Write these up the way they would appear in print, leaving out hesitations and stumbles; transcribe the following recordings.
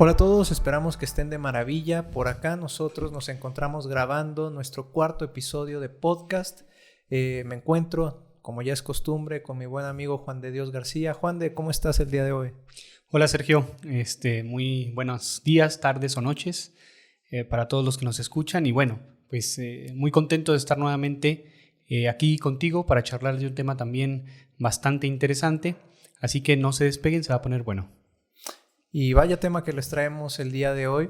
Hola a todos, esperamos que estén de maravilla. Por acá nosotros nos encontramos grabando nuestro cuarto episodio de podcast. Me encuentro, como ya es costumbre, con mi buen amigo Juan de Dios García. Juan de, ¿cómo estás el día de hoy? Hola Sergio, muy buenos días, tardes o noches para todos los que nos escuchan y bueno, pues muy contento de estar nuevamente aquí contigo para charlar de un tema también bastante interesante, así que no se despeguen, se va a poner bueno. Y vaya tema que les traemos el día de hoy.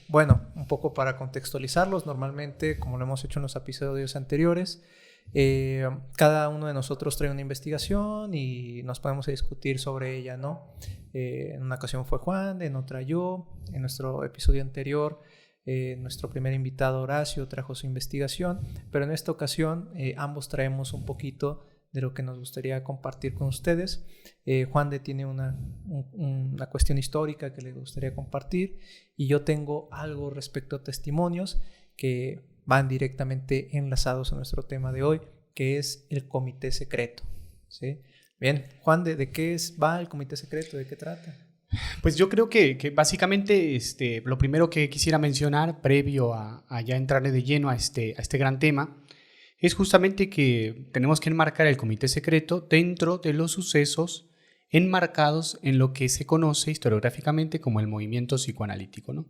Bueno, un poco para contextualizarlos, normalmente, como lo hemos hecho en los episodios anteriores, cada uno de nosotros trae una investigación y nos podemos discutir sobre ella, ¿no? En una ocasión fue Juan, en otra yo. En nuestro episodio anterior, nuestro primer invitado Horacio trajo su investigación, pero en esta ocasión ambos traemos un poquito de lo que nos gustaría compartir con ustedes. Juan de tiene una cuestión histórica que le gustaría compartir y yo tengo algo respecto a testimonios que van directamente enlazados a nuestro tema de hoy, que es el comité secreto, ¿sí? Bien, Juan, ¿de qué va el comité secreto? ¿De qué trata? Pues yo creo que básicamente lo primero que quisiera mencionar previo a ya entrarle de lleno a este gran tema es justamente que tenemos que enmarcar el comité secreto dentro de los sucesos enmarcados en lo que se conoce historiográficamente como el movimiento psicoanalítico, ¿no?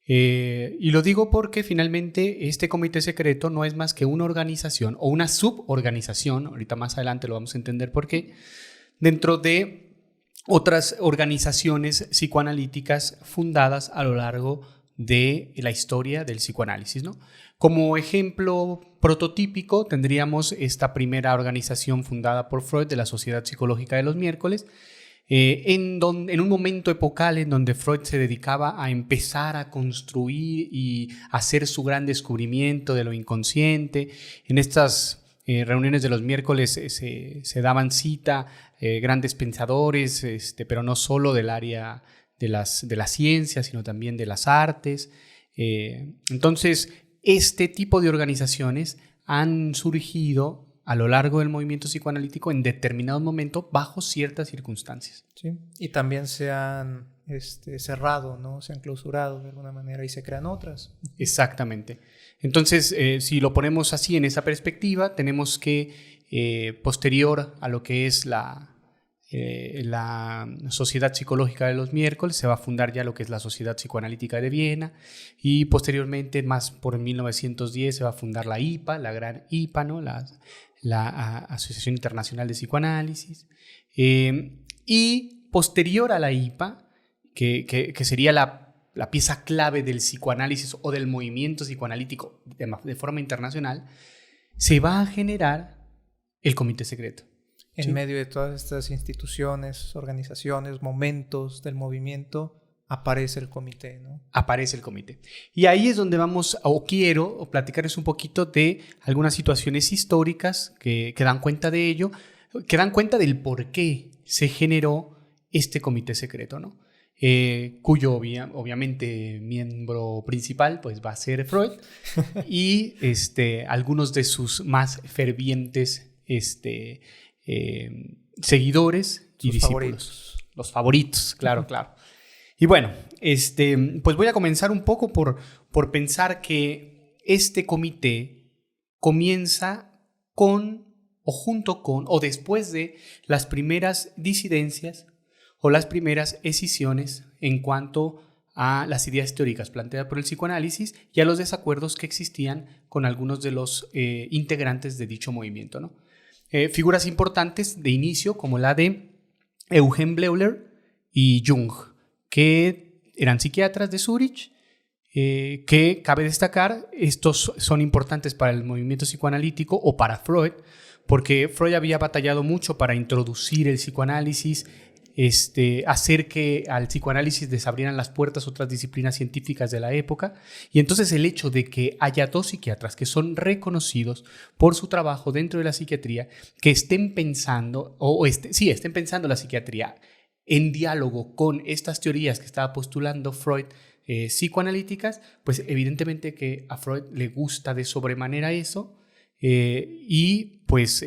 Y lo digo porque finalmente este comité secreto no es más que una organización o una suborganización, ahorita más adelante lo vamos a entender por qué, dentro de otras organizaciones psicoanalíticas fundadas a lo largo de la historia del psicoanálisis, ¿no? Como ejemplo prototípico tendríamos esta primera organización fundada por Freud de la Sociedad Psicológica de los Miércoles, en un momento epocal en donde Freud se dedicaba a empezar a construir y hacer su gran descubrimiento de lo inconsciente. En estas reuniones de los miércoles se daban cita grandes pensadores, pero no solo del área de las ciencias, sino también de las artes. Entonces, este tipo de organizaciones han surgido a lo largo del movimiento psicoanalítico en determinado momento bajo ciertas circunstancias. Sí, y también se han cerrado, ¿no? Se han clausurado de alguna manera y se crean otras. Exactamente. Entonces, si lo ponemos así en esa perspectiva, tenemos que posterior a lo que es la Sociedad Psicológica de los Miércoles, se va a fundar ya lo que es la Sociedad Psicoanalítica de Viena y posteriormente, más por 1910, se va a fundar la IPA, la gran IPA, ¿no? La Asociación Internacional de Psicoanálisis. Y posterior a la IPA, que sería la pieza clave del psicoanálisis o del movimiento psicoanalítico de forma internacional, se va a generar el comité secreto. En medio de todas estas instituciones, organizaciones, momentos del movimiento, aparece el comité, ¿no? Aparece el comité. Y ahí es donde quiero platicarles un poquito de algunas situaciones históricas que dan cuenta de ello, que dan cuenta del por qué se generó este comité secreto, ¿no? Cuyo obviamente miembro principal pues va a ser Freud y algunos de sus más fervientes seguidores y discípulos. Favoritos. Los favoritos, claro, claro. Y bueno, pues voy a comenzar un poco por pensar que este comité comienza con, o junto con, o después de las primeras disidencias o las primeras escisiones en cuanto a las ideas teóricas planteadas por el psicoanálisis y a los desacuerdos que existían con algunos de los integrantes de dicho movimiento, ¿no? Figuras importantes de inicio como la de Eugen Bleuler y Jung, que eran psiquiatras de Zúrich, que cabe destacar, estos son importantes para el movimiento psicoanalítico o para Freud, porque Freud había batallado mucho para introducir el psicoanálisis, hacer que al psicoanálisis les abrieran las puertas otras disciplinas científicas de la época, y entonces el hecho de que haya dos psiquiatras que son reconocidos por su trabajo dentro de la psiquiatría, que estén pensando, estén pensando la psiquiatría en diálogo con estas teorías que estaba postulando Freud, psicoanalíticas, pues evidentemente que a Freud le gusta de sobremanera eso, y pues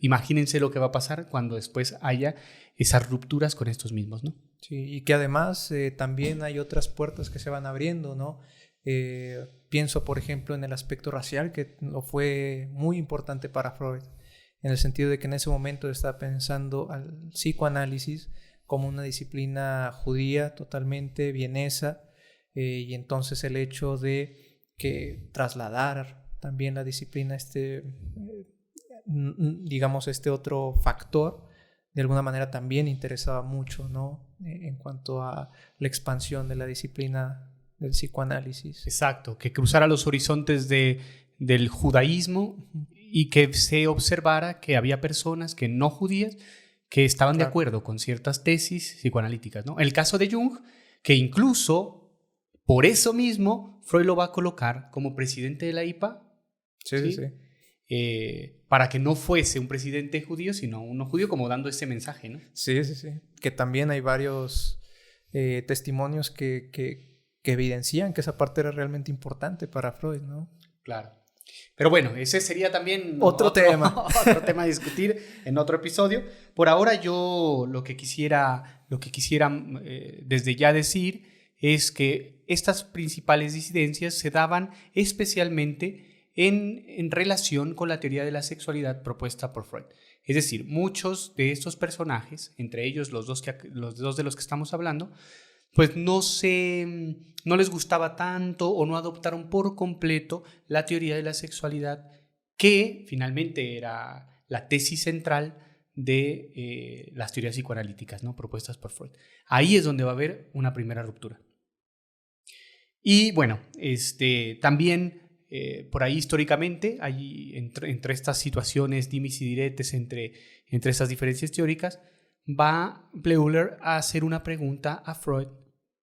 imagínense lo que va a pasar cuando después haya esas rupturas con estos mismos, ¿no? Sí, y que además también hay otras puertas que se van abriendo, ¿no? Pienso, por ejemplo, en el aspecto racial, que lo fue muy importante para Freud, en el sentido de que en ese momento estaba pensando al psicoanálisis como una disciplina judía totalmente vienesa, y entonces el hecho de que trasladar también la disciplina, digamos, este otro factor, de alguna manera también interesaba mucho, ¿no? En cuanto a la expansión de la disciplina del psicoanálisis. Exacto, que cruzara los horizontes del judaísmo y que se observara que había personas que no judías que estaban de acuerdo con ciertas tesis psicoanalíticas, ¿no? El caso de Jung, que incluso por eso mismo Freud lo va a colocar como presidente de la IPA, ¿sí? Para que no fuese un presidente judío, sino uno judío, como dando ese mensaje, ¿no? Sí. Que también hay varios testimonios que evidencian que esa parte era realmente importante para Freud, ¿no? Claro. Pero bueno, ese sería también otro tema. Otro tema a discutir en otro episodio. Por ahora yo lo que quisiera desde ya decir es que estas principales disidencias se daban especialmente en relación con la teoría de la sexualidad propuesta por Freud. Es decir, muchos de estos personajes, entre ellos los dos de los que estamos hablando, pues no les gustaba tanto o no adoptaron por completo la teoría de la sexualidad, que finalmente era la tesis central de las teorías psicoanalíticas, ¿no? Propuestas por Freud. Ahí es donde va a haber una primera ruptura. Y bueno, también por ahí históricamente, entre estas situaciones dimis y diretes, entre estas diferencias teóricas, va Bleuler a hacer una pregunta a Freud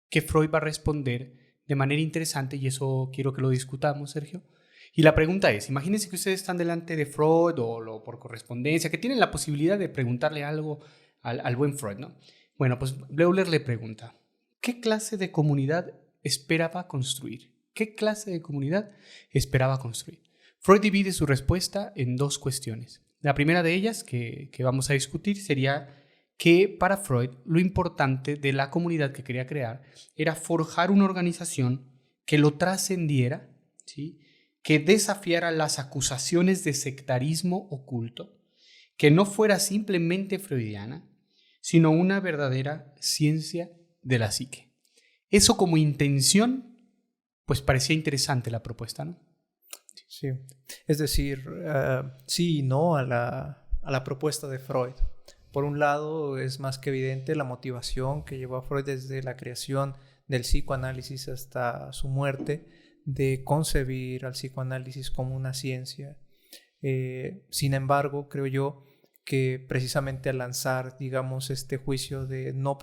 que Freud va a responder de manera interesante, y eso quiero que lo discutamos, Sergio. Y la pregunta es, imagínense que ustedes están delante de Freud o por correspondencia, que tienen la posibilidad de preguntarle algo al buen Freud, ¿no? Bueno, pues Bleuler le pregunta, ¿qué clase de comunidad esperaba construir? ¿Qué clase de comunidad esperaba construir? Freud divide su respuesta en dos cuestiones. La primera de ellas, que vamos a discutir, sería que para Freud lo importante de la comunidad que quería crear era forjar una organización que lo trascendiera, ¿sí? Que desafiara las acusaciones de sectarismo oculto, que no fuera simplemente freudiana, sino una verdadera ciencia de la psique. Eso como intención, pues parecía interesante la propuesta, ¿no? Sí, es decir, sí y no a la propuesta de Freud. Por un lado, es más que evidente la motivación que llevó a Freud desde la creación del psicoanálisis hasta su muerte, de concebir al psicoanálisis como una ciencia. Sin embargo, creo yo que precisamente al lanzar, digamos, este juicio de no,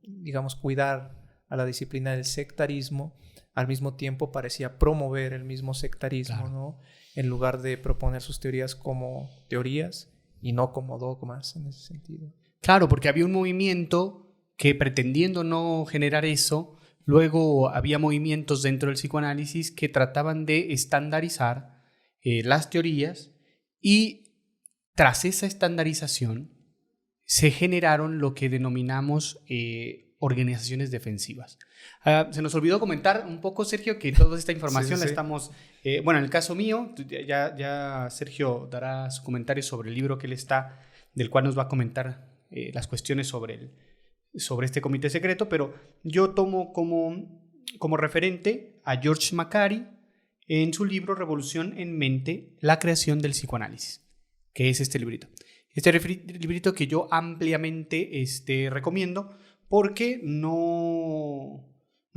digamos, cuidar a la disciplina del sectarismo, al mismo tiempo parecía promover el mismo sectarismo, claro, ¿no? En lugar de proponer sus teorías como teorías y no como dogmas en ese sentido. Claro, porque había un movimiento que, pretendiendo no generar eso, luego había movimientos dentro del psicoanálisis que trataban de estandarizar las teorías, y tras esa estandarización se generaron lo que denominamos organizaciones defensivas. Se nos olvidó comentar un poco, Sergio, que toda esta información la estamos... bueno, en el caso mío, ya Sergio dará su comentario sobre el libro que él está, del cual nos va a comentar las cuestiones sobre este comité secreto, pero yo tomo como referente a George Macari en su libro Revolución en Mente, la creación del psicoanálisis, que es este librito. Este librito que yo ampliamente recomiendo, porque no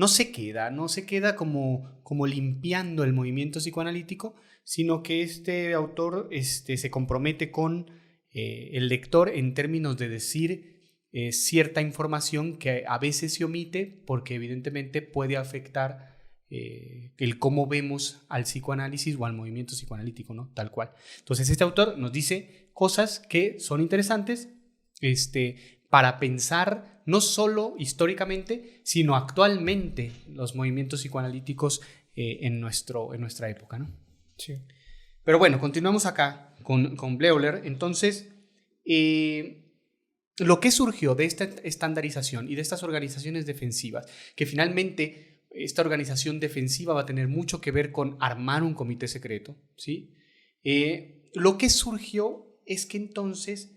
se queda como limpiando el movimiento psicoanalítico, sino que este autor se compromete con el lector en términos de decir cierta información que a veces se omite, porque evidentemente puede afectar el cómo vemos al psicoanálisis o al movimiento psicoanalítico, ¿no? Tal cual. Entonces este autor nos dice cosas que son interesantes para pensar no solo históricamente, sino actualmente los movimientos psicoanalíticos en nuestra época, ¿no? Sí. Pero bueno, continuamos acá con Bleuler. Entonces, lo que surgió de esta estandarización y de estas organizaciones defensivas, que finalmente esta organización defensiva va a tener mucho que ver con armar un comité secreto, ¿sí? Lo que surgió es que entonces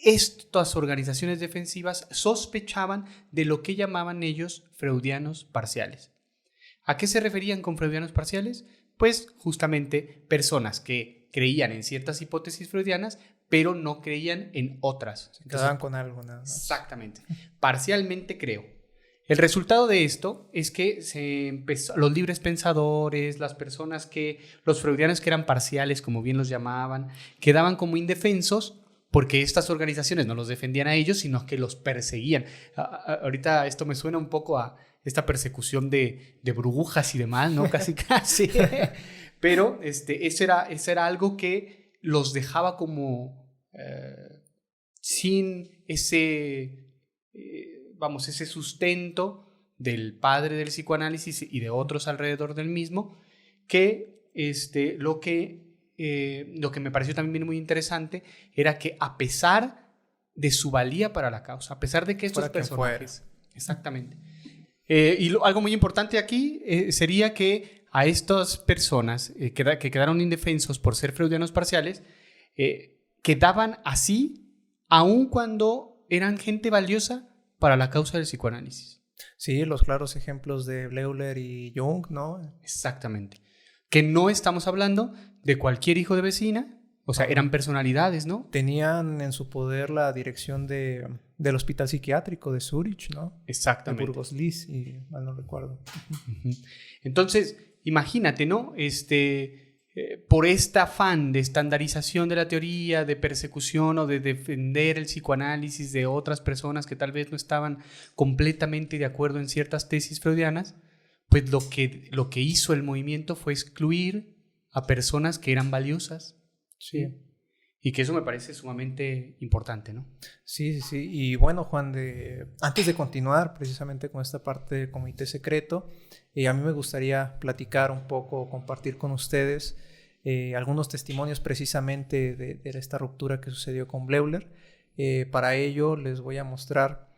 estas organizaciones defensivas sospechaban de lo que llamaban ellos freudianos parciales. ¿A qué se referían con freudianos parciales? Pues justamente personas que creían en ciertas hipótesis freudianas, pero no creían en otras. Se quedaban con algo, nada más. Exactamente. Parcialmente creo. El resultado de esto es que los libres pensadores, los freudianos que eran parciales, como bien los llamaban, quedaban como indefensos porque estas organizaciones no los defendían a ellos, sino que los perseguían. Ahorita esto me suena un poco a esta persecución de burbujas y demás, ¿no? Casi. Pero eso era algo que los dejaba como sin ese sustento del padre del psicoanálisis y de otros alrededor del mismo, que lo que me pareció también muy interesante era que a pesar de su valía para la causa, a pesar de que estos personajes... Exactamente. Algo muy importante aquí sería que a estas personas que quedaron indefensos por ser freudianos parciales, quedaban así aun cuando eran gente valiosa para la causa del psicoanálisis. Sí, los claros ejemplos de Bleuler y Jung, ¿no? Exactamente. Que no estamos hablando de cualquier hijo de vecina, o sea, eran personalidades, ¿no? Tenían en su poder la dirección del hospital psiquiátrico de Zurich, ¿no? Exactamente. De Burgos Lis, y mal no recuerdo. Entonces, imagínate, ¿no? Por este afán de estandarización de la teoría, de persecución o de defender el psicoanálisis de otras personas que tal vez no estaban completamente de acuerdo en ciertas tesis freudianas, pues lo que hizo el movimiento fue excluir a personas que eran valiosas. Sí. Y que eso me parece sumamente importante, ¿no? Sí. Y bueno, Juan, antes de continuar precisamente con esta parte del comité secreto, a mí me gustaría platicar un poco, compartir con ustedes algunos testimonios precisamente de esta ruptura que sucedió con Bleuler. Para ello les voy a mostrar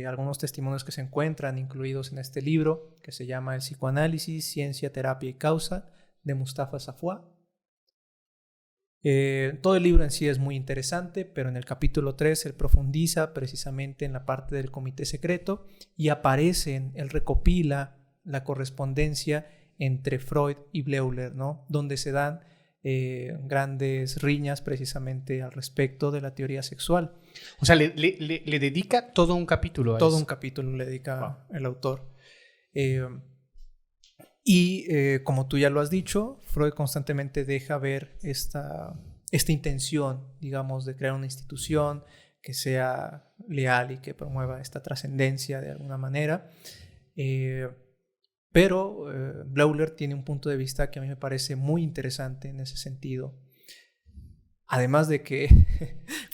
algunos testimonios que se encuentran incluidos en este libro que se llama El psicoanálisis, ciencia, terapia y causa, de Mustafa Safwat. Todo el libro en sí es muy interesante, pero en el capítulo 3 él profundiza precisamente en la parte del comité secreto y él recopila la correspondencia entre Freud y Bleuler, ¿no? Donde se dan grandes riñas precisamente al respecto de la teoría sexual. O sea, le dedica todo un capítulo a eso. Todo un capítulo le dedica el autor. Como tú ya lo has dicho, Freud constantemente deja ver esta intención, digamos, de crear una institución que sea leal y que promueva esta trascendencia de alguna manera. Pero Bleuler tiene un punto de vista que a mí me parece muy interesante en ese sentido. Además de que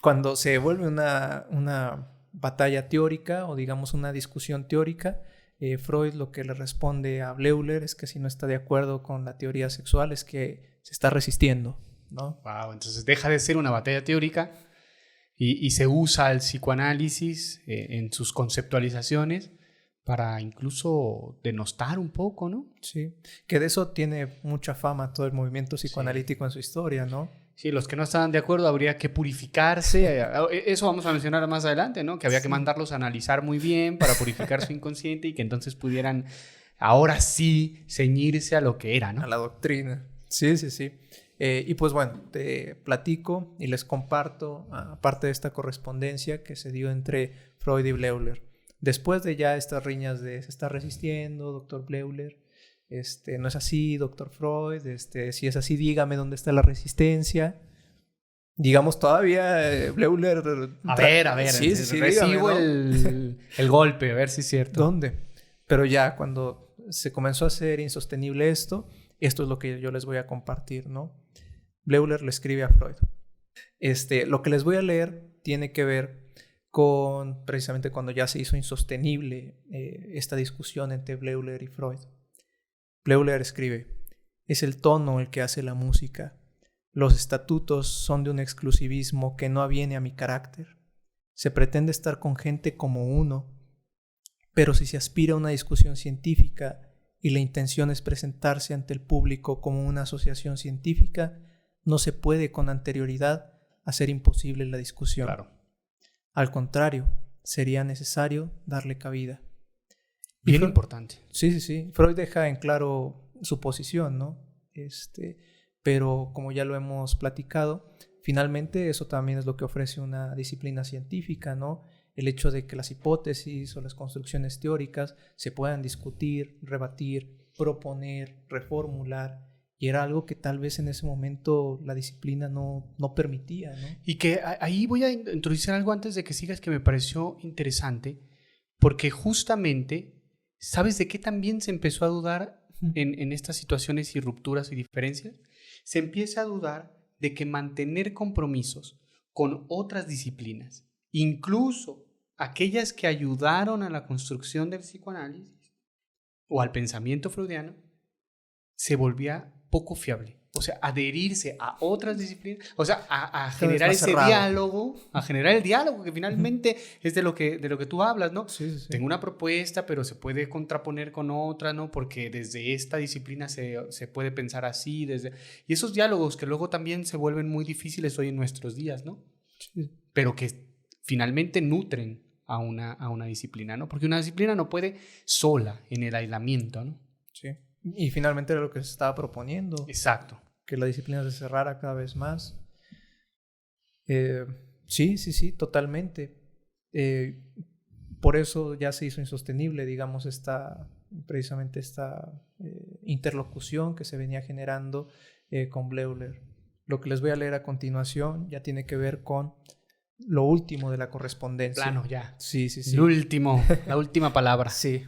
cuando se vuelve una batalla teórica o digamos una discusión teórica, Freud lo que le responde a Bleuler es que si no está de acuerdo con la teoría sexual es que se está resistiendo, ¿no? Wow, entonces deja de ser una batalla teórica y se usa el psicoanálisis en sus conceptualizaciones para incluso denostar un poco, ¿no? Sí, que de eso tiene mucha fama todo el movimiento psicoanalítico en su historia, ¿no? Sí, los que no estaban de acuerdo habría que purificarse. Eso vamos a mencionar más adelante, ¿no? Que había que mandarlos a analizar muy bien para purificar su inconsciente y que entonces pudieran ahora sí ceñirse a lo que era, ¿no? A la doctrina. Sí. Y pues bueno, te platico y les comparto parte de esta correspondencia que se dio entre Freud y Bleuler. Después de ya estas riñas de se está resistiendo, doctor Bleuler, no es así, doctor Freud, si es así, dígame dónde está la resistencia. Digamos, todavía Bleuler... A ver, sí, recibo dígame, ¿no? el golpe, a ver si es cierto. ¿Dónde? Pero ya cuando se comenzó a hacer insostenible esto es lo que yo les voy a compartir, ¿no? Bleuler le escribe a Freud. Lo que les voy a leer tiene que ver con precisamente cuando ya se hizo insostenible esta discusión entre Bleuler y Freud. Bleuler escribe: es el tono el que hace la música. Los estatutos son de un exclusivismo que no aviene a mi carácter. Se pretende estar con gente como uno, pero si se aspira a una discusión científica y la intención es presentarse ante el público como una asociación científica, no se puede con anterioridad hacer imposible la discusión. Claro. Al contrario, sería necesario darle cabida. Bien importante. Sí. Freud deja en claro su posición, ¿no? Pero como ya lo hemos platicado, finalmente eso también es lo que ofrece una disciplina científica, ¿no? El hecho de que las hipótesis o las construcciones teóricas se puedan discutir, rebatir, proponer, reformular, y era algo que tal vez en ese momento la disciplina no permitía, ¿no? Y que ahí voy a introducir algo antes de que sigas que me pareció interesante, porque justamente, ¿sabes de qué también se empezó a dudar en estas situaciones y rupturas y diferencias? Se empieza a dudar de que mantener compromisos con otras disciplinas, incluso aquellas que ayudaron a la construcción del psicoanálisis o al pensamiento freudiano, se volvía poco fiable. O sea, adherirse a otras disciplinas, o sea, a generar ese diálogo, a generar el diálogo que finalmente es de lo que tú hablas, ¿no? Sí. Tengo una propuesta, pero se puede contraponer con otra, ¿no? Porque desde esta disciplina se puede pensar así, y esos diálogos que luego también se vuelven muy difíciles hoy en nuestros días, ¿no? Sí. Pero que finalmente nutren a una disciplina, ¿no? Porque una disciplina no puede sola en el aislamiento, ¿no? Sí. Y finalmente era lo que se estaba proponiendo. Exacto. Que la disciplina se cerrara cada vez más. Sí, totalmente. Por eso ya se hizo insostenible, digamos, precisamente esta interlocución que se venía generando con Bleuler. Lo que les voy a leer a continuación ya tiene que ver con lo último de la correspondencia. Plano, ya. Sí. La última palabra. Sí.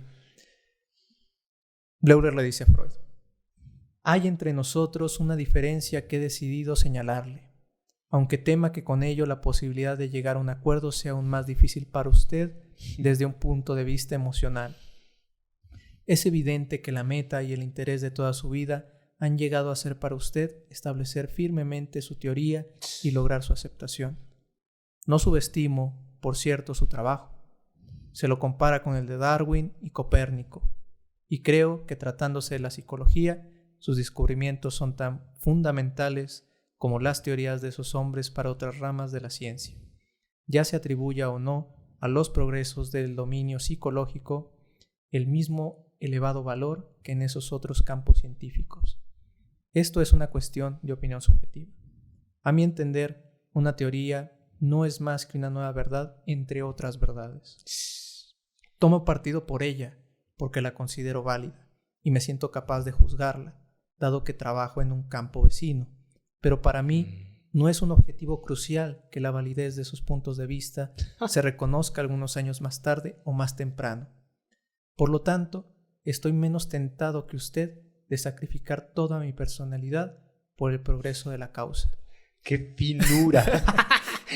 Bleuler le dice a Freud: hay entre nosotros una diferencia que he decidido señalarle, aunque tema que con ello la posibilidad de llegar a un acuerdo sea aún más difícil para usted desde un punto de vista emocional. Es evidente que la meta y el interés de toda su vida han llegado a ser para usted establecer firmemente su teoría y lograr su aceptación. No subestimo, por cierto, su trabajo. Se lo compara con el de Darwin y Copérnico, y creo que tratándose de la psicología, sus descubrimientos son tan fundamentales como las teorías de esos hombres para otras ramas de la ciencia, ya se atribuya o no a los progresos del dominio psicológico el mismo elevado valor que en esos otros campos científicos. Esto es una cuestión de opinión subjetiva. A mi entender, una teoría no es más que una nueva verdad entre otras verdades. Tomo partido por ella porque la considero válida y me siento capaz de juzgarla, dado que trabajo en un campo vecino. Pero para mí no es un objetivo crucial que la validez de sus puntos de vista se reconozca algunos años más tarde o más temprano. Por lo tanto, estoy menos tentado que usted de sacrificar toda mi personalidad por el progreso de la causa. ¡Qué finura!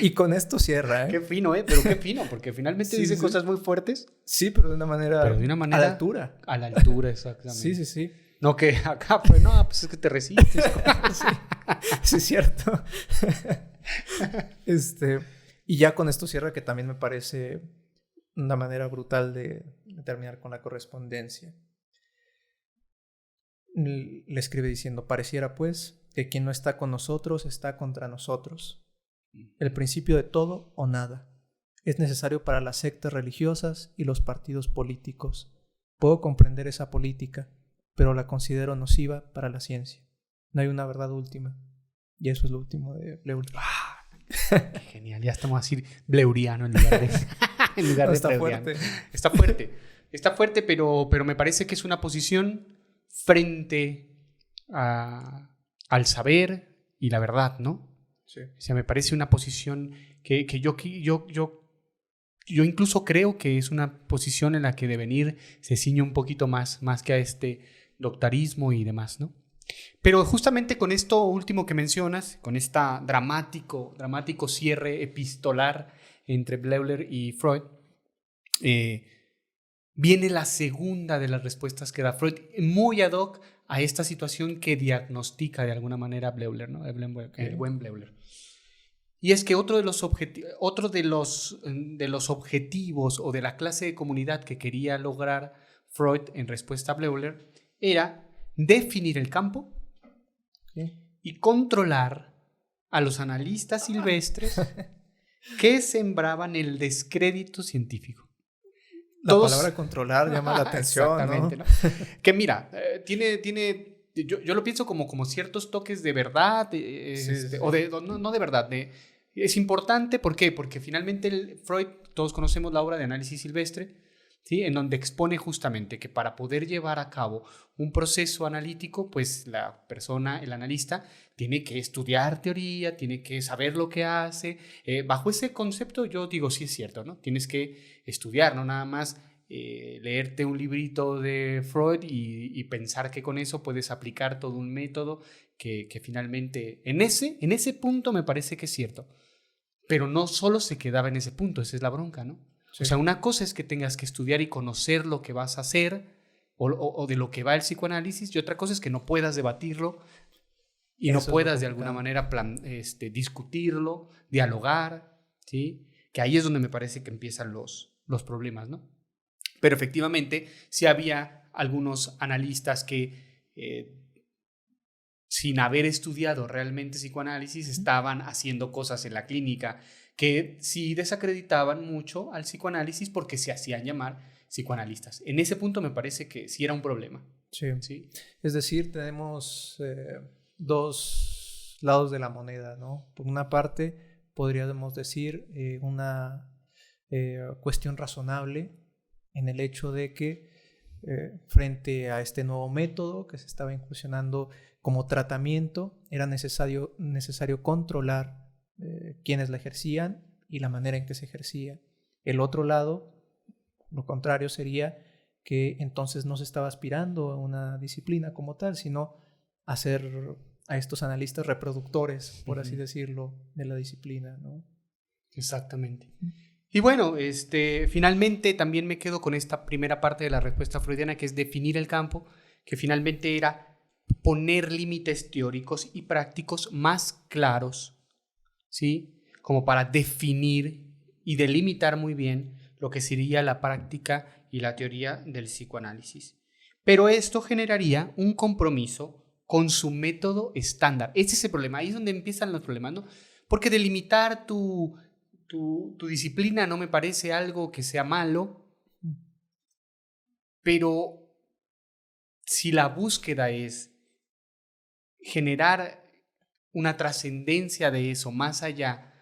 Y con esto cierra, ¿eh? Qué fino, pero qué fino, porque finalmente dice cosas muy fuertes. Sí, pero de una manera a la altura. A la altura, exactamente. Sí. No que acá, pues no, pues es que te resistes. Sí, es cierto. Y ya con esto cierra, que también me parece una manera brutal de terminar con la correspondencia. Le escribe diciendo: pareciera pues que quien no está con nosotros está contra nosotros. El principio de todo o nada. Es necesario para las sectas religiosas y los partidos políticos. Puedo comprender esa política, pero la considero nociva para la ciencia. No hay una verdad última. Y eso es lo último de Bleuler. Qué genial, ya estamos a decir bleuriano en lugar de está freudano. Fuerte. Está fuerte, pero me parece que es una posición frente al saber y la verdad, ¿no? Sí. O sea, me parece una posición que yo incluso creo que es una posición en la que Devenir se ciñe un poquito más que a este doctarismo y demás, ¿no? Pero justamente con esto último que mencionas, con este dramático cierre epistolar entre Bleuler y Freud, viene la segunda de las respuestas que da Freud, muy ad hoc a esta situación que diagnostica de alguna manera Bleuler, ¿no? El buen Bleuler. Y es que otro de los objetivos o de la clase de comunidad que quería lograr Freud en respuesta a Bleuler era definir el campo y controlar a los analistas silvestres que sembraban el descrédito científico. La palabra controlar llama la atención, exactamente, ¿no? Que mira, yo lo pienso como ciertos toques de verdad, o no de verdad, es importante, ¿por qué? Porque finalmente Freud, todos conocemos la obra de Análisis Silvestre, ¿sí? En donde expone justamente que para poder llevar a cabo un proceso analítico, pues la persona, el analista, tiene que estudiar teoría, tiene que saber lo que hace. Bajo ese concepto yo digo, sí es cierto, ¿no? Tienes que estudiar, no nada más leerte un librito de Freud y pensar que con eso puedes aplicar todo un método que finalmente en ese punto me parece que es cierto. Pero no solo se quedaba en ese punto, esa es la bronca, ¿no? Sí. O sea, una cosa es que tengas que estudiar y conocer lo que vas a hacer o de lo que va el psicoanálisis, y otra cosa es que no puedas debatirlo y eso no puedas de alguna manera discutirlo, dialogar, ¿sí? Que ahí es donde me parece que empiezan los problemas, ¿no? Pero efectivamente sí había algunos analistas que sin haber estudiado realmente psicoanálisis estaban haciendo cosas en la clínica que sí desacreditaban mucho al psicoanálisis porque se hacían llamar psicoanalistas. En ese punto me parece que sí era un problema. Sí. ¿Sí? Es decir, tenemos dos lados de la moneda, ¿no? Por una parte, podríamos decir una cuestión razonable en el hecho de que frente a este nuevo método que se estaba incursionando como tratamiento, era necesario controlar quiénes la ejercían y la manera en que se ejercía. El otro lado, lo contrario, sería que entonces no se estaba aspirando a una disciplina como tal, sino a ser a estos analistas reproductores, por así decirlo, de la disciplina, ¿no? Exactamente. Y bueno, finalmente también me quedo con esta primera parte de la respuesta freudiana, que es definir el campo, que finalmente era poner límites teóricos y prácticos más claros, ¿sí? Como para definir y delimitar muy bien lo que sería la práctica y la teoría del psicoanálisis. Pero esto generaría un compromiso con su método estándar. Ese es el problema, ahí es donde empiezan los problemas, ¿no? Porque delimitar tu disciplina no me parece algo que sea malo, pero si la búsqueda es generar una trascendencia de eso, más allá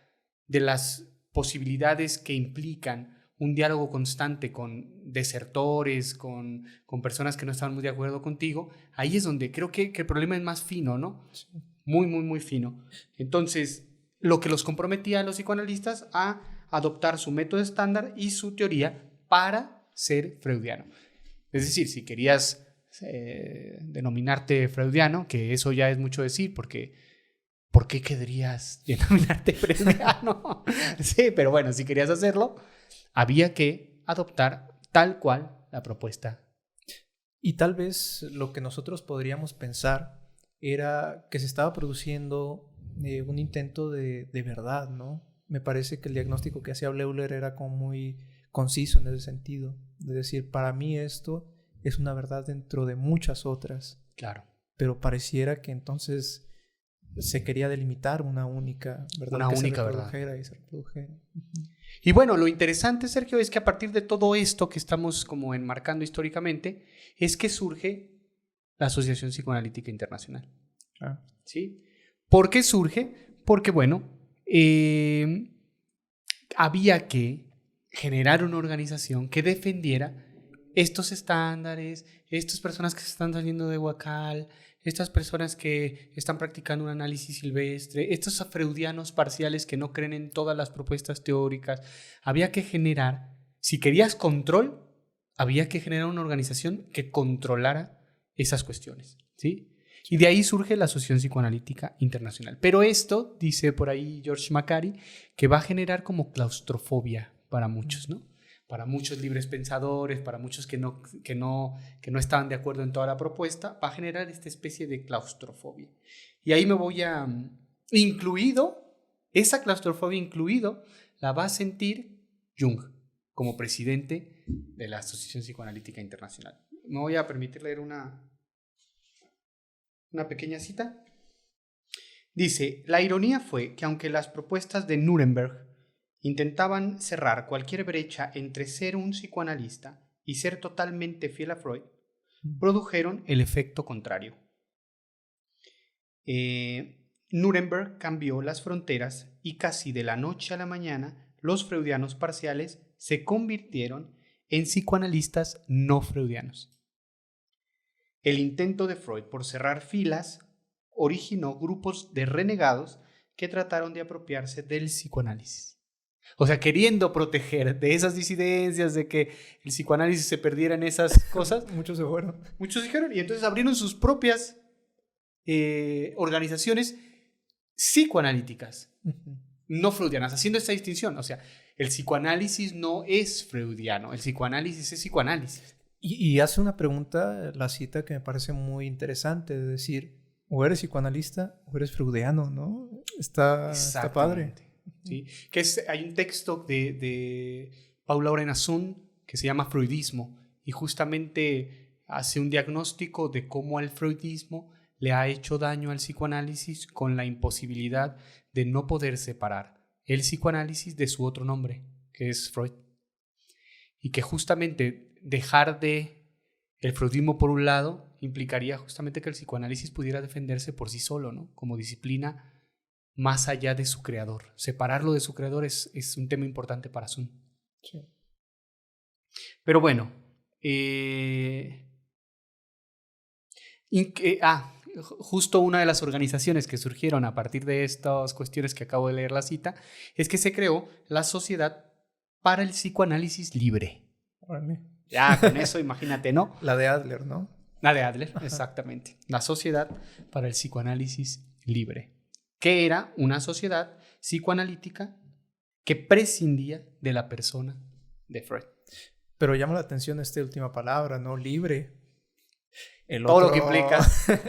de las posibilidades que implican un diálogo constante con desertores, con personas que no estaban muy de acuerdo contigo, ahí es donde creo que el problema es más fino, ¿no? Muy, muy, muy fino. Entonces, lo que los comprometía a los psicoanalistas a adoptar su método estándar y su teoría para ser freudiano. Es decir, si querías denominarte freudiano, que eso ya es mucho decir, porque ¿por qué querrías denominarte freudiano? Sí, pero bueno, si querías hacerlo, había que adoptar tal cual la propuesta. Y tal vez lo que nosotros podríamos pensar era que se estaba produciendo un intento de verdad, ¿no? Me parece que el diagnóstico que hacía Bleuler era como muy conciso en ese sentido, de decir, para mí esto es una verdad dentro de muchas otras. Claro. Pero pareciera que entonces se quería delimitar una única verdad. Una que única se reprodujera verdad. Y se reprodujera. Y bueno, lo interesante, Sergio, es que a partir de todo esto que estamos como enmarcando históricamente, es que surge la Asociación Psicoanalítica Internacional. ¿Sí? ¿Por qué surge? Porque, bueno, había que generar una organización que defendiera estos estándares, estas personas que se están saliendo de Huacal, estas personas que están practicando un análisis silvestre, estos freudianos parciales que no creen en todas las propuestas teóricas. Había que generar, si querías control, había que generar una organización que controlara esas cuestiones, ¿sí? Y de ahí surge la Asociación Psicoanalítica Internacional. Pero esto, dice por ahí George Macari, que va a generar como claustrofobia para muchos, ¿no? Para muchos libres pensadores, para muchos que no estaban de acuerdo en toda la propuesta, va a generar esta especie de claustrofobia. Y ahí me voy a, incluido Esa claustrofobia incluido la va a sentir Jung como presidente de la Asociación Psicoanalítica Internacional. Me voy a permitir leer una pequeña cita. Dice, la ironía fue que aunque las propuestas de Nuremberg intentaban cerrar cualquier brecha entre ser un psicoanalista y ser totalmente fiel a Freud, produjeron el efecto contrario. Nuremberg cambió las fronteras y casi de la noche a la mañana los freudianos parciales se convirtieron en psicoanalistas no freudianos. El intento de Freud por cerrar filas originó grupos de renegados que trataron de apropiarse del psicoanálisis. O sea, queriendo proteger de esas disidencias, de que el psicoanálisis se perdiera en esas cosas. Muchos se fueron. Muchos dijeron, y entonces abrieron sus propias organizaciones psicoanalíticas, no freudianas, haciendo esta distinción. O sea, el psicoanálisis no es freudiano, el psicoanálisis es psicoanálisis. Y hace una pregunta, la cita, que me parece muy interesante, de decir, o eres psicoanalista o eres freudiano, ¿no? Está padre. ¿Sí? Hay un texto de Paula Orenazun que se llama Freudismo, y justamente hace un diagnóstico de cómo el freudismo le ha hecho daño al psicoanálisis con la imposibilidad de no poder separar el psicoanálisis de su otro nombre, que es Freud. Y que justamente dejar de el freudismo por un lado implicaría justamente que el psicoanálisis pudiera defenderse por sí solo, ¿no? Como disciplina más allá de su creador. Separarlo de su creador es un tema importante para Sun. Sí. Pero bueno, justo una de las organizaciones que surgieron a partir de estas cuestiones que acabo de leer la cita, es que se creó la Sociedad para el Psicoanálisis Libre. Vale. Ya, con eso imagínate, ¿no? La de Adler, ¿no? La de Adler, exactamente. La Sociedad para el Psicoanálisis Libre, que era una sociedad psicoanalítica que prescindía de la persona de Freud. Pero llama la atención esta última palabra, ¿no? Libre. Todo lo que implica.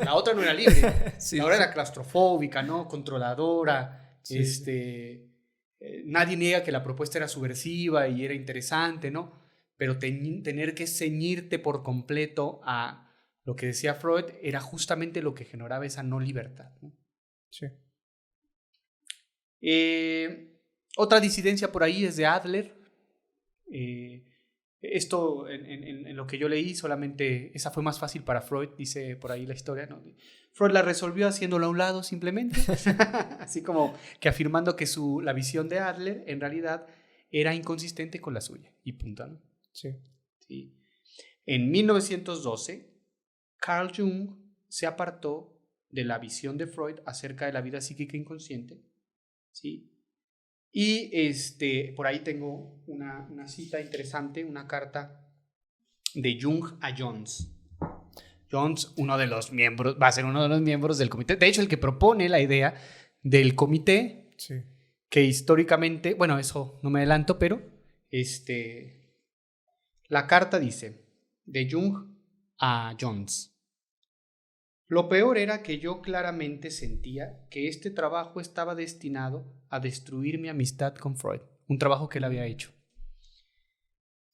La otra no era libre. Sí, la otra era claustrofóbica, ¿no? Controladora. Sí. Nadie niega que la propuesta era subversiva y era interesante, ¿no? Pero tener que ceñirte por completo a lo que decía Freud era justamente lo que generaba esa no libertad, ¿no? Sí. Otra disidencia por ahí es de Adler. Esto en lo que yo leí, solamente esa fue más fácil para Freud, dice por ahí la historia, ¿no? Freud la resolvió haciéndola a un lado simplemente, así como que afirmando que la visión de Adler en realidad era inconsistente con la suya, y punto, ¿no? Sí. Sí. En 1912, Carl Jung se apartó de la visión de Freud acerca de la vida psíquica inconsciente, ¿sí? Y por ahí tengo una cita interesante, una carta de Jung a Jones. Jones, va a ser uno de los miembros del comité. De hecho, el que propone la idea del comité, sí, que históricamente, bueno, eso no me adelanto, pero la carta dice, de Jung a Jones. Lo peor era que yo claramente sentía que este trabajo estaba destinado a destruir mi amistad con Freud, un trabajo que él había hecho,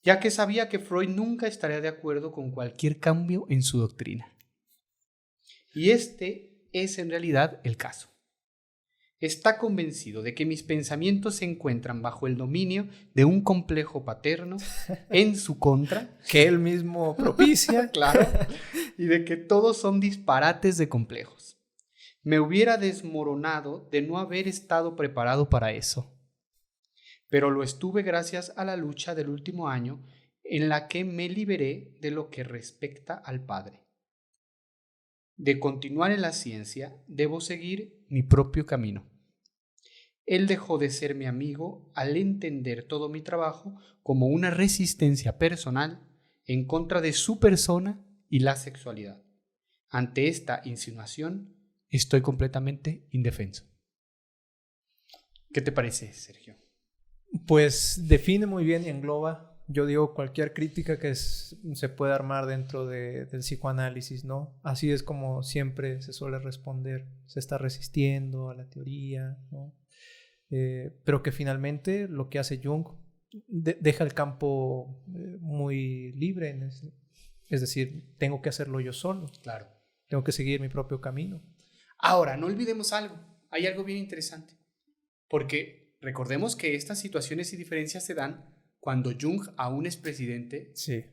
ya que sabía que Freud nunca estaría de acuerdo con cualquier cambio en su doctrina. Y este es en realidad el caso. Está convencido de que mis pensamientos se encuentran bajo el dominio de un complejo paterno en su contra. Que él mismo propicia. Claro. Y de que todos son disparates de complejos. Me hubiera desmoronado de no haber estado preparado para eso. Pero lo estuve gracias a la lucha del último año en la que me liberé de lo que respecta al padre. De continuar en la ciencia, debo seguir mi propio camino. Él dejó de ser mi amigo al entender todo mi trabajo como una resistencia personal en contra de su persona y la sexualidad. Ante esta insinuación, estoy completamente indefenso. ¿Qué te parece, Sergio? Pues define muy bien y engloba, yo digo, cualquier crítica que se pueda armar dentro del psicoanálisis, ¿no? Así es como siempre se suele responder. Se está resistiendo a la teoría, ¿no? pero que finalmente lo que hace Jung deja el campo muy libre. Es decir, tengo que hacerlo yo solo. Claro. Tengo que seguir mi propio camino. Ahora, no olvidemos algo. Hay algo bien interesante. Porque recordemos que estas situaciones y diferencias se dan cuando Jung aún es presidente Sí.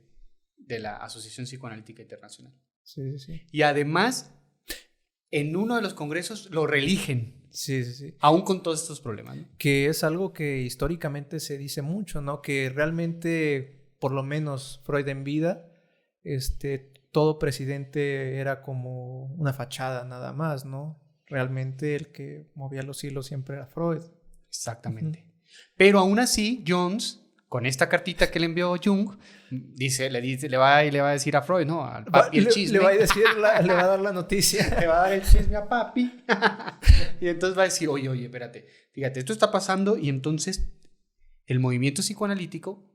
de la Asociación Psicoanalítica Internacional. Sí, sí, sí. Y además, en uno de los congresos lo reeligen. Sí, sí, sí. Aún con todos estos problemas, ¿no? Que es algo que históricamente se dice mucho, ¿no? Que realmente, por lo menos Freud en vida, todo presidente era como una fachada nada más, ¿no? Realmente el que movía los hilos siempre era Freud. Exactamente. Pero aún así, Jones, con esta cartita que le envió Jung, le va a decir a Freud, ¿no? Al papi el chisme. Le va a decir, le va a dar la noticia. Le va a dar el chisme a papi. Y entonces va a decir, oye, espérate, fíjate, esto está pasando y entonces el movimiento psicoanalítico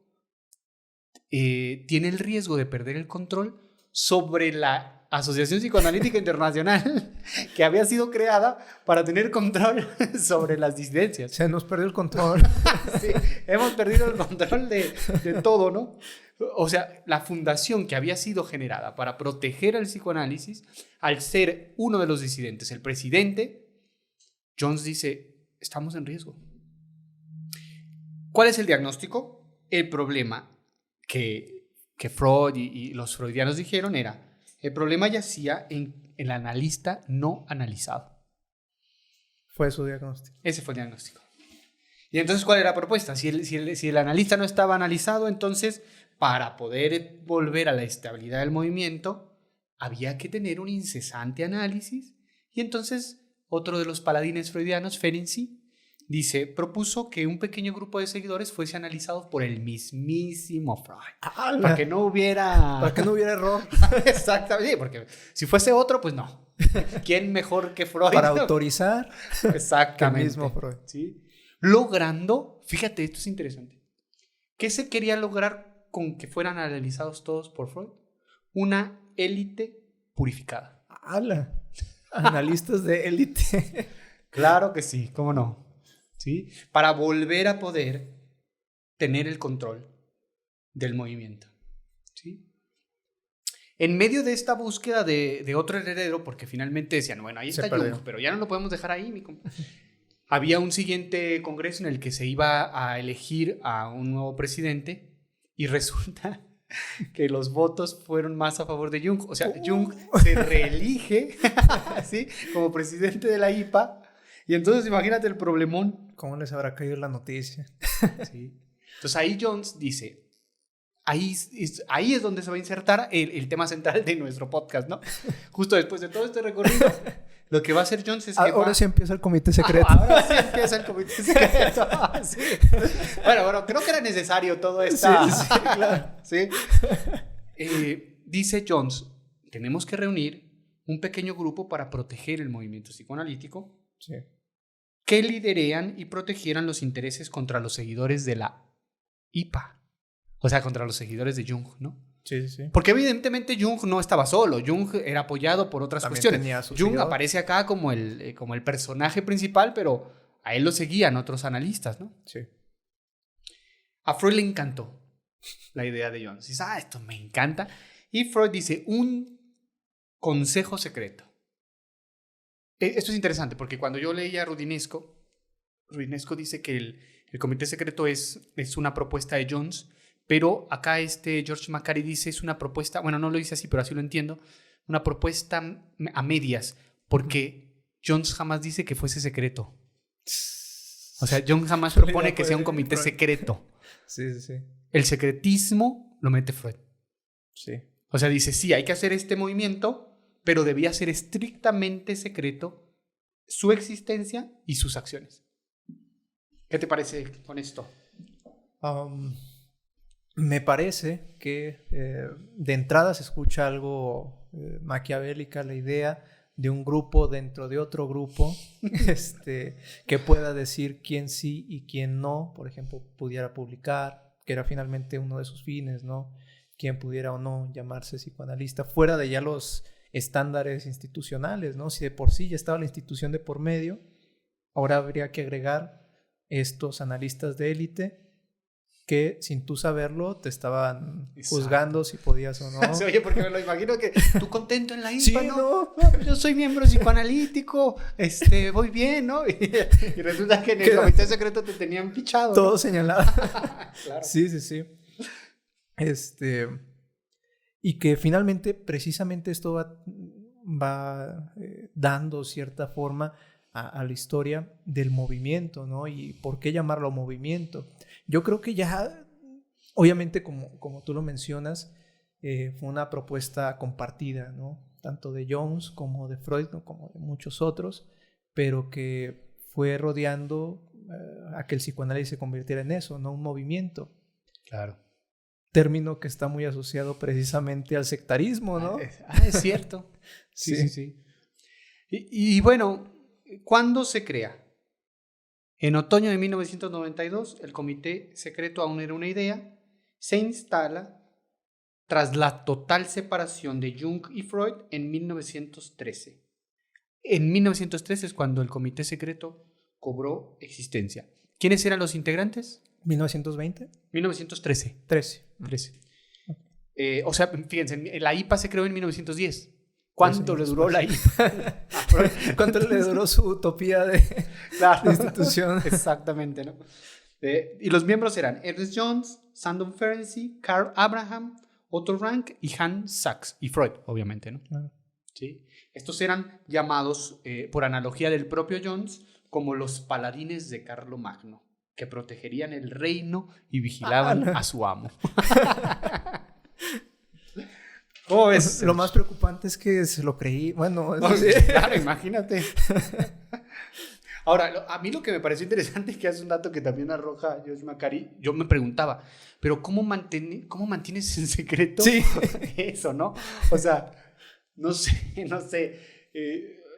tiene el riesgo de perder el control sobre la Asociación Psicoanalítica Internacional, que había sido creada para tener control sobre las disidencias. Se nos perdió el control. Sí, hemos perdido el control de todo, ¿no? O sea, la fundación que había sido generada para proteger al psicoanálisis, al ser uno de los disidentes, el presidente, Jones dice, estamos en riesgo. ¿Cuál es el diagnóstico? El problema que Freud y los freudianos dijeron era, el problema yacía en el analista no analizado. Fue su diagnóstico. Ese fue el diagnóstico. Y entonces, ¿cuál era la propuesta? Si el analista no estaba analizado, entonces, para poder volver a la estabilidad del movimiento, había que tener un incesante análisis. Y entonces, otro de los paladines freudianos, Ferenczi, propuso que un pequeño grupo de seguidores fuese analizado por el mismísimo Freud. ¡Hala! Para que no hubiera error. Exactamente, porque si fuese otro, pues no. ¿Quién mejor que Freud? Para autorizar. Exactamente. Que el mismo Freud. ¿Sí? Logrando, fíjate, esto es interesante. ¿Qué se quería lograr con que fueran analizados todos por Freud? Una élite purificada. ¡Hala! Analistas de élite. Claro que sí, ¿cómo no? ¿Sí? Para volver a poder tener el control del movimiento. ¿Sí? En medio de esta búsqueda de otro heredero, porque finalmente decían, bueno, ahí está Jung, pero ya no lo podemos dejar ahí, mi compa. Había un siguiente congreso en el que se iba a elegir a un nuevo presidente y resulta que los votos fueron más a favor de Jung. O sea, Jung se reelige ¿sí? como presidente de la IPA. Y entonces imagínate el problemón. ¿Cómo les habrá caído la noticia? Sí. Entonces ahí Jones dice, ahí es donde se va a insertar el tema central de nuestro podcast, ¿no? Justo después de todo este recorrido, lo que va a hacer Jones es que ahora sí empieza el comité secreto. Ahora sí empieza el comité secreto. Sí. Bueno, creo que era necesario todo esto. Sí, claro. ¿Sí? Dice Jones, tenemos que reunir un pequeño grupo para proteger el movimiento psicoanalítico. Sí. Que liderean y protegieran los intereses contra los seguidores de la IPA. O sea, contra los seguidores de Jung, ¿no? Sí, sí. Porque evidentemente Jung no estaba solo. Jung era apoyado por otras cuestiones. Jung aparece acá como el personaje principal, pero a él lo seguían otros analistas, ¿no? Sí. A Freud le encantó la idea de Jones. Dice, esto me encanta. Y Freud dice, un consejo secreto. Esto es interesante porque cuando yo leía a Rudinesco dice que el comité secreto es una propuesta de Jones, pero acá George Macari dice es una propuesta, bueno, no lo dice así, pero así lo entiendo, una propuesta a medias, porque Jones jamás dice que fuese secreto. O sea, Jones jamás propone que sea un comité secreto. Sí, sí, sí. El secretismo lo mete Freud. Sí. O sea, dice, sí, hay que hacer este movimiento, pero debía ser estrictamente secreto su existencia y sus acciones. ¿Qué te parece con esto? Me parece que de entrada se escucha algo maquiavélica la idea de un grupo dentro de otro grupo que pueda decir quién sí y quién no, por ejemplo, pudiera publicar, que era finalmente uno de sus fines, ¿no? Quién pudiera o no llamarse psicoanalista, fuera de ya los estándares institucionales, ¿no? Si de por sí ya estaba la institución de por medio, ahora habría que agregar estos analistas de élite que sin tú saberlo te estaban juzgando si podías o no. Oye, porque me lo imagino que tú contento en la IPA, Sí, ¿no? ¿no? Pues yo soy miembro psicoanalítico, voy bien, ¿no? Y resulta que en el comité secreto te tenían fichado. Todo ¿no? señalado. Claro. Sí. Y que finalmente, precisamente esto va dando cierta forma a la historia del movimiento, ¿no? Y por qué llamarlo movimiento. Yo creo que ya, obviamente, como tú lo mencionas, fue una propuesta compartida, ¿no? Tanto de Jones como de Freud, ¿no? Como de muchos otros, pero que fue rodeando a que el psicoanálisis se convirtiera en eso, ¿no? Un movimiento. Claro. Término que está muy asociado precisamente al sectarismo, ¿no? Es cierto. Sí. Y bueno, ¿cuándo se crea? En otoño de 1992, el comité secreto aún era una idea, se instala tras la total separación de Jung y Freud en 1913. En 1913 es cuando el comité secreto cobró existencia. ¿Quiénes eran los integrantes? 1920. 1913. 13. O sea, fíjense, la IPA se creó en 1910. ¿Cuánto le duró la IPA? ¿Cuánto le duró su utopía de institución? Exactamente, ¿no? Y los miembros eran Ernest Jones, Sandon Ferenczi, Karl Abraham, Otto Rank y Hans Sachs. Y Freud, obviamente, ¿no? ¿Sí? Estos eran llamados, por analogía del propio Jones, como los paladines de Carlomagno, que protegerían el reino y vigilaban a su amo. ¿Cómo ves? Lo más preocupante es que se lo creí. Bueno, claro, imagínate. Ahora, a mí lo que me pareció interesante, que hace un dato que también arroja Josh Macari, yo me preguntaba, pero ¿cómo mantienes en secreto eso, no? O sea, no sé.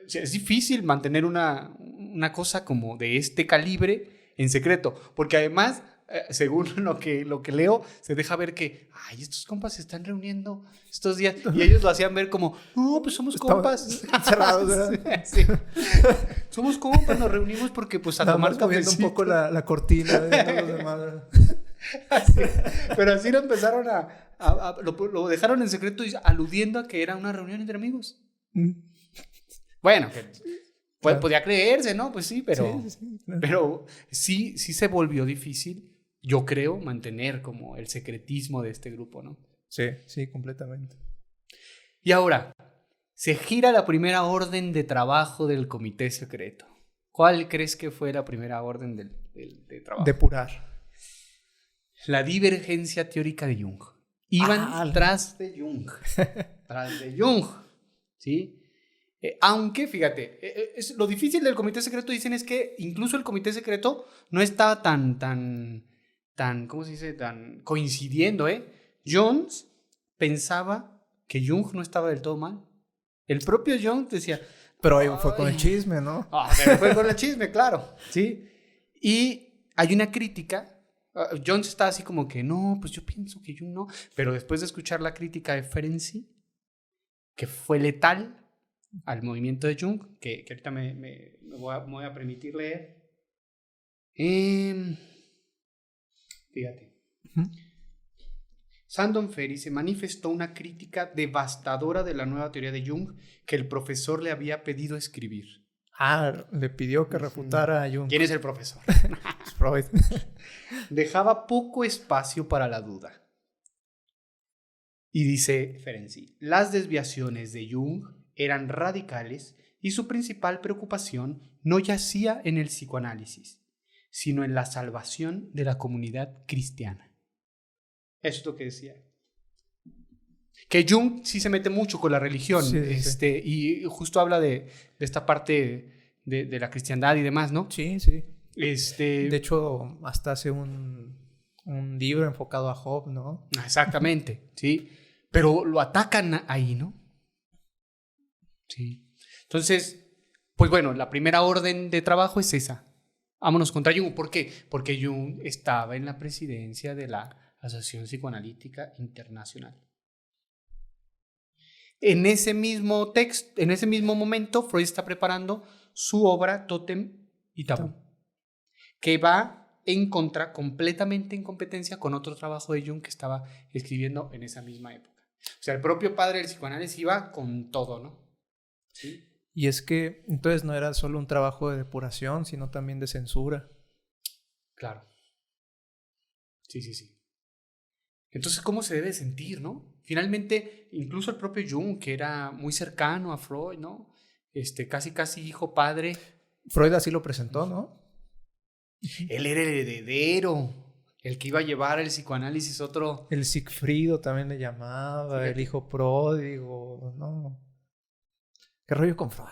Es difícil mantener una cosa como de este calibre en secreto, porque además, según lo que leo, se deja ver que, estos compas se están reuniendo estos días, y ellos lo hacían ver como, no, pues somos compas. Cerrados, ¿verdad? Sí. Somos compas, nos reunimos porque pues a tomar moviendo un poco la cortina de los demás, ¿verdad? Pero así lo empezaron lo dejaron en secreto aludiendo a que era una reunión entre amigos. Bueno, claro. Podía creerse, ¿no? Pues sí, pero claro. Pero sí se volvió difícil, yo creo, mantener como el secretismo de este grupo, ¿no? Sí, completamente. Y ahora, se gira la primera orden de trabajo del comité secreto. ¿Cuál crees que fue la primera orden de trabajo? Depurar. La divergencia teórica de Jung. Iban tras de Jung. Tras de Jung. ¿Sí? Aunque, fíjate, lo difícil del comité secreto, dicen, es que incluso el comité secreto no estaba tan, ¿cómo se dice? Tan coincidiendo, Jones pensaba que Jung no estaba del todo mal. El propio Jung decía... Pero ahí fue con el chisme, ¿no? Pero fue con el chisme, claro. ¿Sí? Y hay una crítica. Jones está así como que, no, pues yo pienso que Jung no. Pero después de escuchar la crítica de Ferenczi, que fue letal al movimiento de Jung, que ahorita me voy a permitir leer. Fíjate. Sandon Ferenczi manifestó una crítica devastadora de la nueva teoría de Jung que el profesor le había pedido escribir. Le pidió que refutara a Jung. ¿Quién es el profesor? Freud. Dejaba poco espacio para la duda. Y dice Ferenczi, las desviaciones de Jung eran radicales y su principal preocupación no yacía en el psicoanálisis, sino en la salvación de la comunidad cristiana. Eso es lo que decía. Que Jung sí se mete mucho con la religión, sí. Y justo habla de esta parte de la cristiandad y demás, ¿no? Sí. De hecho, hasta hace un libro enfocado a Job, ¿no? Exactamente, sí. Pero lo atacan ahí, ¿no? Sí. Entonces, pues bueno, la primera orden de trabajo es esa. Vámonos contra Jung. ¿Por qué? Porque Jung estaba en la presidencia de la Asociación Psicoanalítica Internacional. En ese mismo momento, Freud está preparando su obra Tótem y Tabú. que va en contra, completamente en competencia con otro trabajo de Jung que estaba escribiendo en esa misma época. O sea, el propio padre del psicoanálisis iba con todo, ¿no? ¿Sí? Y es que entonces no era solo un trabajo de depuración, sino también de censura. Claro. Sí. Entonces, ¿cómo se debe sentir, no? Finalmente, incluso el propio Jung, que era muy cercano a Freud, ¿no? Casi hijo padre. Freud así lo presentó, ¿no? Él era el heredero, el que iba a llevar el psicoanálisis otro. El Sigfrido también le llamaba, Fíjate. el hijo pródigo, ¿no? ¿Qué rollo con Freud?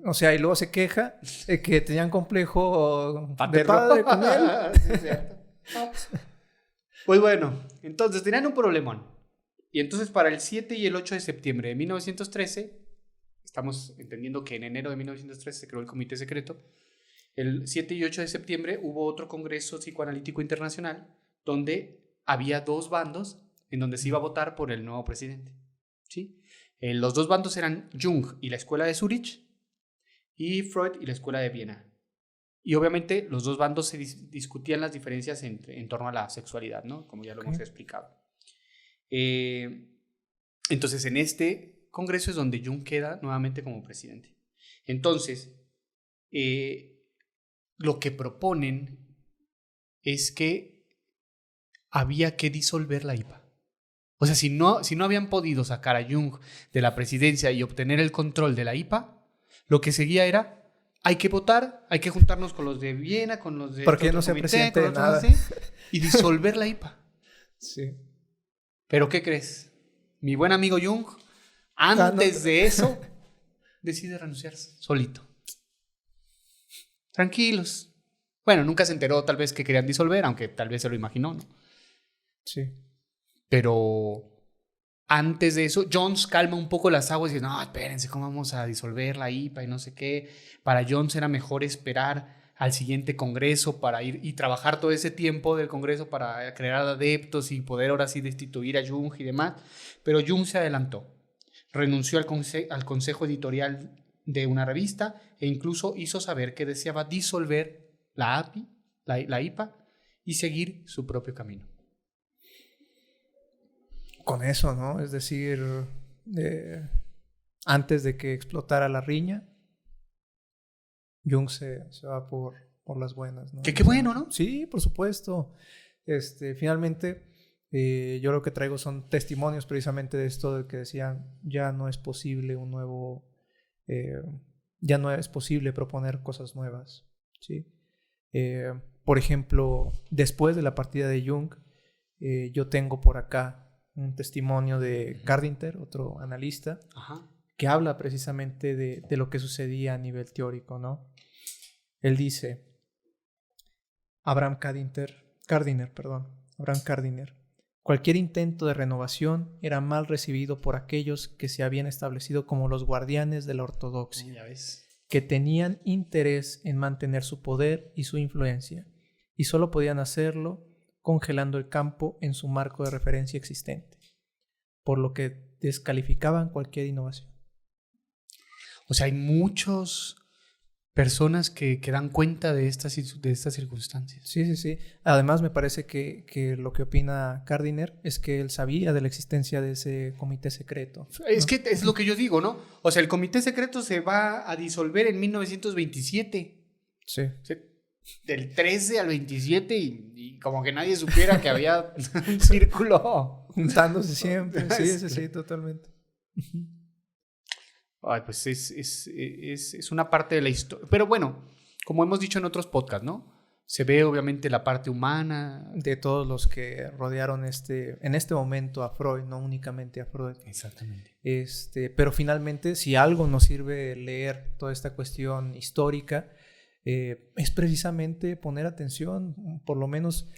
O sea, y luego se queja de que tenían complejo de padre con él. Sí, es cierto. Pues bueno, entonces tenían un problemón. Y entonces para el 7 y el 8 de septiembre de 1913, estamos entendiendo que en enero de 1913 se creó el Comité Secreto, el 7 y 8 de septiembre hubo otro Congreso Psicoanalítico Internacional donde había dos bandos en donde se iba a votar por el nuevo presidente. ¿Sí? Los dos bandos eran Jung y la Escuela de Zúrich y Freud y la Escuela de Viena. Y obviamente los dos bandos se discutían las diferencias en torno a la sexualidad, ¿no? Como ya lo hemos explicado. Entonces en este congreso es donde Jung queda nuevamente como presidente. Entonces, lo que proponen es que había que disolver la IPA. O sea, si no habían podido sacar a Jung de la presidencia y obtener el control de la IPA, lo que seguía era, hay que votar, hay que juntarnos con los de Viena, con los de... Porque no sea presidente de nada. Y disolver la IPA. Sí. ¿Pero qué crees? Mi buen amigo Jung, antes de eso, decide renunciar solito. Tranquilos. Bueno, nunca se enteró tal vez que querían disolver, aunque tal vez se lo imaginó, ¿no? Sí. Pero antes de eso, Jones calma un poco las aguas y dice, no, espérense, ¿cómo vamos a disolver la IPA y no sé qué? Para Jones era mejor esperar al siguiente congreso para ir y trabajar todo ese tiempo del congreso para crear adeptos y poder ahora sí destituir a Jung y demás. Pero Jung se adelantó. Renunció al consejo editorial de una revista e incluso hizo saber que deseaba disolver la IPA y seguir su propio camino. Con eso, ¿no? Es decir, antes de que explotara la riña, Jung se va por las buenas, ¿no? Qué bueno, ¿no? Sí, por supuesto. Finalmente, yo lo que traigo son testimonios precisamente de esto, de que decían, ya no es posible un nuevo, ya no es posible proponer cosas nuevas, ¿sí? Por ejemplo, después de la partida de Jung, yo tengo por acá un testimonio de Gardiner, otro analista, que habla precisamente de lo que sucedía a nivel teórico, ¿no? Él dice, Abraham Gardiner, cualquier intento de renovación era mal recibido por aquellos que se habían establecido como los guardianes de la ortodoxia, Ya ves. que tenían interés en mantener su poder y su influencia, y solo podían hacerlo congelando el campo en su marco de referencia existente, por lo que descalificaban cualquier innovación. O sea, hay muchas personas que dan cuenta de estas circunstancias. Sí. Además, me parece que lo que opina Gardiner es que él sabía de la existencia de ese comité secreto, ¿no? Es que es lo que yo digo, ¿no? O sea, el comité secreto se va a disolver en 1927. Sí. O sea, del 13 al 27 y como que nadie supiera que había un círculo Juntándose siempre. Sí, totalmente. Ay, pues es una parte de la historia. Pero bueno, como hemos dicho en otros podcasts, ¿no? Se ve obviamente la parte humana. De todos los que rodearon en este momento a Freud, no únicamente a Freud. Exactamente. Pero finalmente, si algo nos sirve leer toda esta cuestión histórica, es precisamente poner atención, por lo menos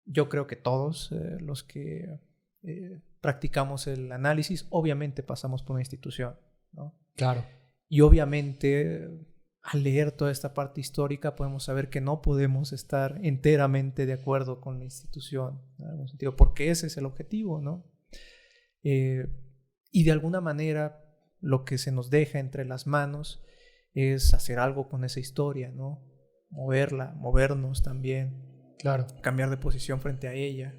yo creo que todos los que practicamos el análisis, obviamente pasamos por una institución, ¿no? Claro. Y obviamente al leer toda esta parte histórica podemos saber que no podemos estar enteramente de acuerdo con la institución, en algún sentido, porque ese es el objetivo, ¿no? Y de alguna manera lo que se nos deja entre las manos es hacer algo con esa historia, ¿no? moverla, movernos también, Claro. cambiar de posición frente a ella.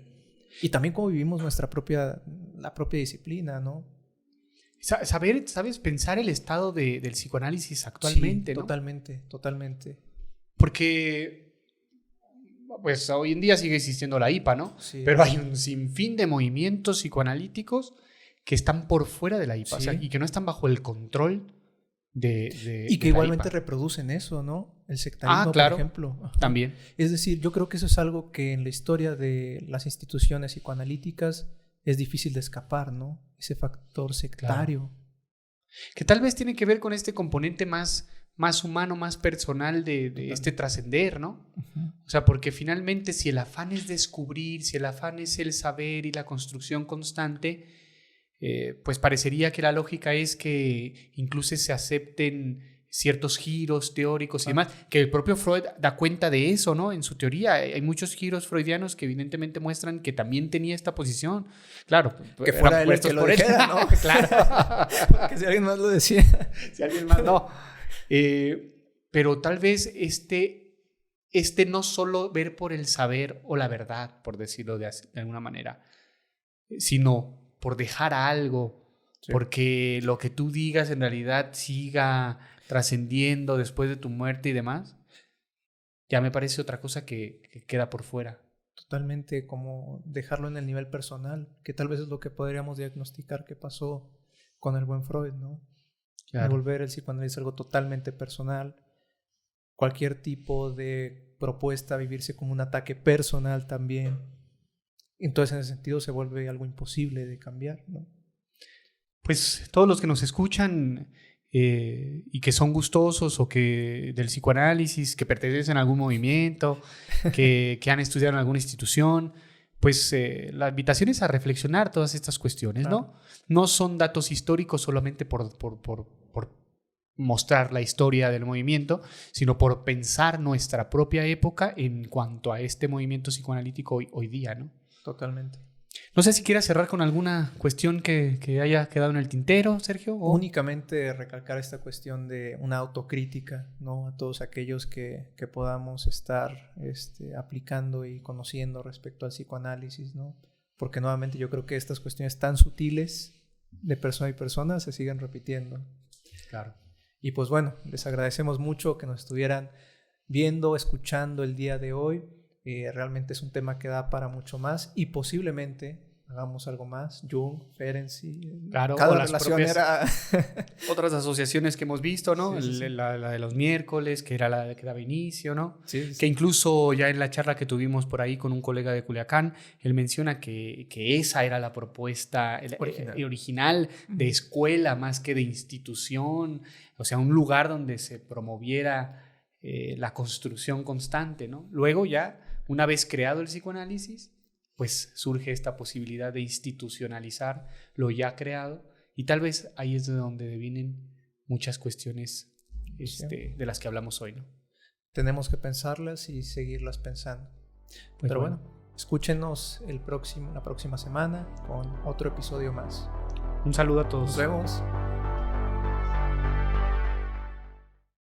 Y también cómo vivimos la propia disciplina, ¿no? ¿Sabes? Pensar el estado del psicoanálisis actualmente, Sí, ¿no? totalmente. Porque, pues hoy en día sigue existiendo la IPA, ¿no? Sí. Pero hay un sinfín de movimientos psicoanalíticos que están por fuera de la IPA, Sí. o sea, y que no están bajo el control Y que de la igualmente IPA. reproducen eso, ¿no? El sectarismo, Claro. por ejemplo. Ajá. También. Es decir, yo creo que eso es algo que en la historia de las instituciones psicoanalíticas es difícil de escapar, ¿no? Ese factor sectario. Que tal vez tiene que ver con este componente más humano, más personal de este trascender, ¿no? Ujú. O sea, porque finalmente si el afán es descubrir, si el afán es el saber y la construcción constante, pues parecería que la lógica es que incluso se acepten ciertos giros teóricos y demás, que el propio Freud da cuenta de eso, ¿no? En su teoría hay muchos giros freudianos que evidentemente muestran que también tenía esta posición. Claro, Que fuera él el que lo dijera, ¿no? Claro. Porque si alguien más lo decía. Si alguien más no. Pero tal vez no solo ver por el saber o la verdad, por decirlo de alguna manera, sino por dejar algo, Sí. porque lo que tú digas en realidad siga trascendiendo después de tu muerte y demás, ya me parece otra cosa que queda por fuera. Totalmente, como dejarlo en el nivel personal, que tal vez es lo que podríamos diagnosticar que pasó con el buen Freud, ¿no? Claro. Volver el psicoanálisis algo totalmente personal, cualquier tipo de propuesta vivirse como un ataque personal también. Entonces en ese sentido se vuelve algo imposible de cambiar, ¿no? Pues todos los que nos escuchan y que son gustosos o que del psicoanálisis, que pertenecen a algún movimiento, que han estudiado en alguna institución, pues la invitación es a reflexionar todas estas cuestiones, Claro. ¿no? No son datos históricos solamente por mostrar la historia del movimiento, sino por pensar nuestra propia época en cuanto a este movimiento psicoanalítico hoy día, ¿no? Totalmente. No sé si quieras cerrar con alguna cuestión que haya quedado en el tintero, Sergio. Únicamente recalcar esta cuestión de una autocrítica, ¿no? A todos aquellos que podamos estar aplicando y conociendo respecto al psicoanálisis, ¿no? Porque nuevamente yo creo que estas cuestiones tan sutiles de persona y persona se siguen repitiendo. Claro. Y pues bueno, les agradecemos mucho que nos estuvieran viendo, escuchando el día de hoy. Realmente es un tema que da para mucho más y posiblemente hagamos algo más. Jung, Ferenczi, Claro, cada o las relación propias- era... Otras asociaciones que hemos visto, ¿no? Sí. La de los miércoles, que era la que daba inicio, ¿no? Sí. Que incluso ya en la charla que tuvimos por ahí con un colega de Culiacán, él menciona que esa era la propuesta original de escuela más que de institución, o sea, un lugar donde se promoviera la construcción constante, ¿no? Luego ya, una vez creado el psicoanálisis, pues surge esta posibilidad de institucionalizar lo ya creado y tal vez ahí es de donde vienen muchas cuestiones de las que hablamos hoy, ¿no? Tenemos que pensarlas y seguirlas pensando. Pues Pero bueno, escúchenos la próxima semana con otro episodio más. Un saludo a todos. Nos vemos.